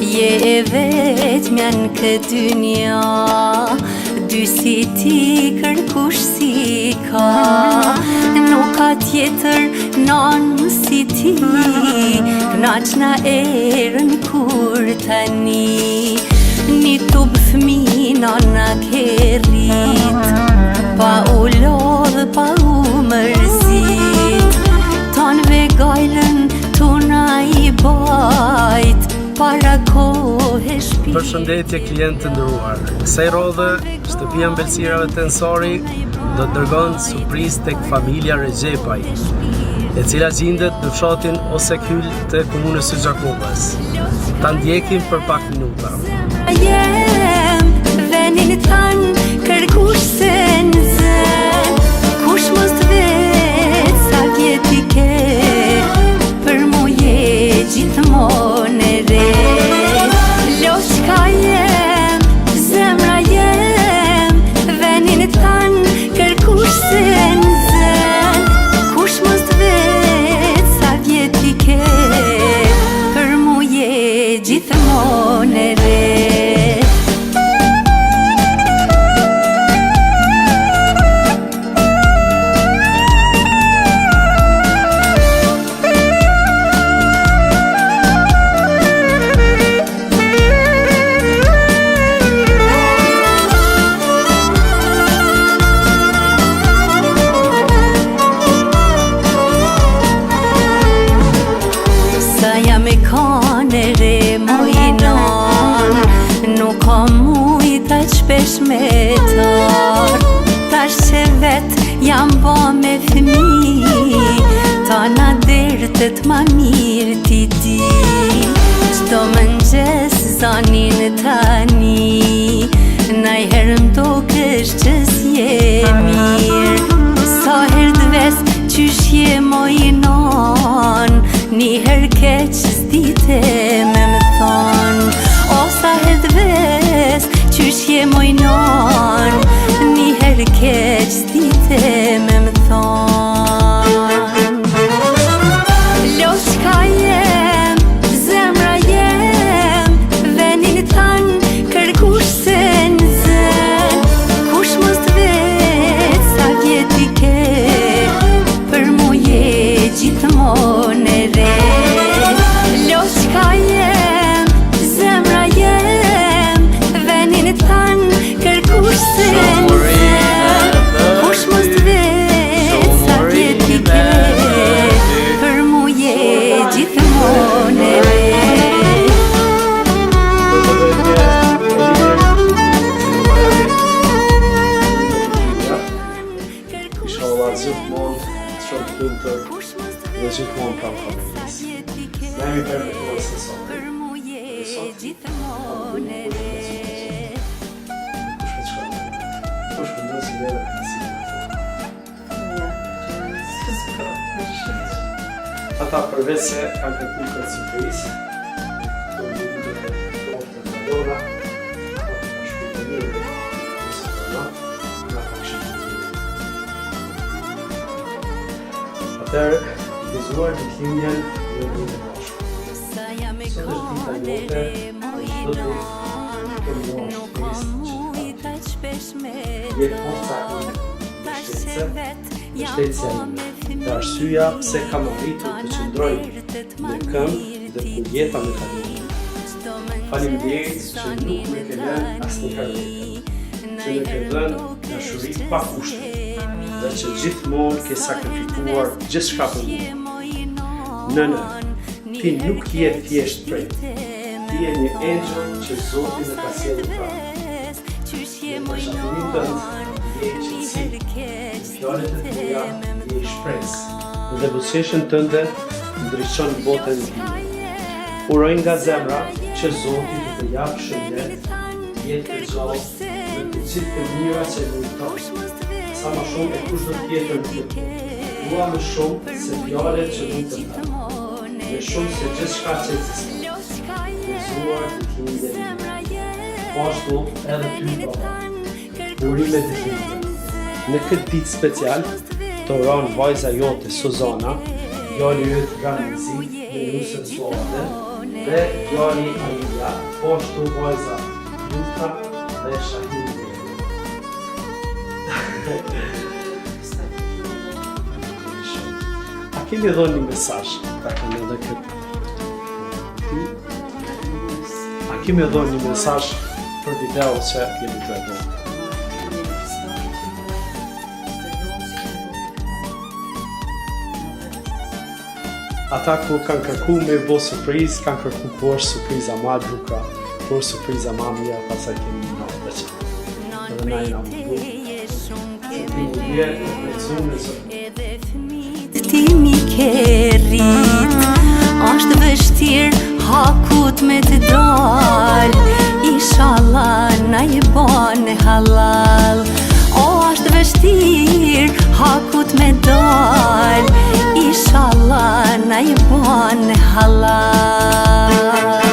Je e vetmja në këtë dynja, dy si ti kërkush si ka, nuk ka tjetër nanë si ti, knaqna erën kur tani, një tub fmi nana ke rrit, pa u lodhë, pa u mërzit, tanve gajlën tuna i bajt, para kohë shpirë. Përshëndetje klientë të nderuar. Kësaj rodhe, shtëpia Mbelësirave Tensori do të dërgon surprizë tek familja Regjepaj, e cila gjendet në fshatin Osekyl të komunës së Gjakobës. Ta ndjekim për pak minuta. Jem venin tan kërkush se në zën, kush mos të vet sa vjeti ke, për mu je gjithmonë e re. Loqka jem, zemra jem, venin tan kërkush se në zën, kush mos të vet sa vjeti ke, për mu je gjithmonë e re. Me kane re mojnon, nuk ka mujta qpesh me tar, tash që vet jam ba me fmi, ta na dertet ma mirë ti di, qdo mëngjes zanin tani, najher mdo kësh që s'je mirë, sa her dves qysh je mojnon, njëher keq s'dite me më thonë, o sa her dves qysh je mojnon, njëher keq s'dite me më thonë. Loqka jem, zemra jem, venin tan kërkush se në zën, kush mos të vet sa vjeti ke, për mu je gjithmonë e re. Loqka jem, zemra jem, venin tan kërkush se në zën, kush mos të vet sa vjeti ke, për mu je gjithmonë e re. Inshallah gjithmonë shumë të lumtur dhe gjithmonë pram familjes. Ne jemi përmëtuar se sot. Për mu je gjithmonë e re. Kush mendon si leve si ata përveç se kanë kërkuar këtë surprizë, të mundë të oftë të dora, ato të shkruajnë mirë, ose të na atëherë, gëzuar të klimjen në një të bashkë. Sot është dita jote, do të përmuar shpesë që jetë forca ime shtecja ime, dhe arsyeja pse kam arritur të qëndroj në këmbë dhe ku jeta më ka dhënë. Faleminderit që nuk më ke lënë asnjëherë vetëm, që më ke dhënë dashuri pa kushte, dhe që gjithmonë ke sakrifikuar gjithçka për mua. Nënë, ti nuk je thjesht prej, ti je një engjëll që Zoti më ka sjellur pranë. Në shatimin tënd je qetësi, në fjalët e tua je shpresë, dhe buzëqeshën tënde ndriçon botën time. Uroj nga zemra që Zoti të japë shëndet, jetë të gjallë dhe të gjithë të mira që lutoj. Sa më shumë e kushdo tjetër në këtë botë. Dua më shumë se fjalët që mund të them, më shumë se gjithçka që ekziston. Gëzuar të kindje ime. Po ashtu edhe ty baba. Urime të kindje. Në këtë ditë special, të uron vajza jote Suzana, djali yt Ramizi, me nusën Suade, dhe djali Alia, po ashtu vajza Luka dhe Shahini. A kemi dhënë një mesazh ta kanë edhe këtë? A kemi dhënë një mesazh për video që jemi të dhënë? Ata ku kanë kërku me bo surprizë, kanë kërku ku është surpriza ma Luka, ku është surpriza ma mija, pasaj kemi një në veçan. Edhe na i nga më bu. Se ti më vjetë në zunë zë. Ti mi ke rrit, është vështirë hakut me të dal, inshallah na i bane halal. O, është vështirë hakut me dal, inshallah na i bane halal.